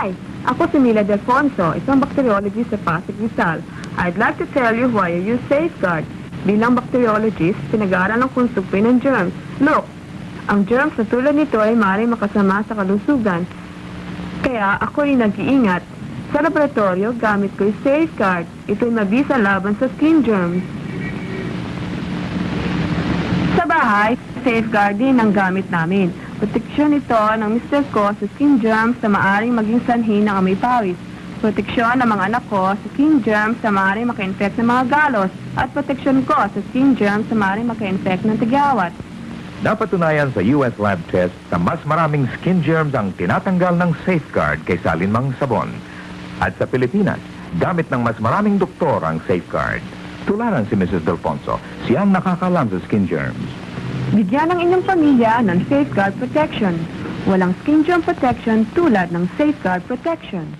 Hi, ako si Mila Delfonso, isang bacteriologist sa Pasig Rizal. I'd like to tell you why I use Safeguard. Bilang bacteriologist, pinag-aaral ng kung sugpin ng germs. Look, ang germs na tulad nito ay maaaring makasama sa kalusugan. Kaya ako ay nag-iingat. Sa laboratorio, gamit ko yung Safeguard. Ito'y mabisa laban sa skin germs. Sa bahay, Safeguard din ang gamit namin. Proteksyon ito ng mister ko sa skin germs na maaaring maging sanhi ng amoy pawis. Proteksyon ng mga anak ko sa skin germs na maaaring maka-infect ng mga galos. At proteksyon ko sa skin germs na maaaring maka-infect ng tigawat. Napatunayan sa US lab test na mas maraming skin germs ang tinatanggal ng Safeguard kaysa alinmang sabon. At sa Pilipinas, gamit ng mas maraming doktor ang Safeguard. Tularan si Mrs. Delfonso, siya ang nakakalam sa skin germs. Bigyan ng inyong pamilya ng Safeguard Protection. Walang skin germ protection tulad ng Safeguard Protection.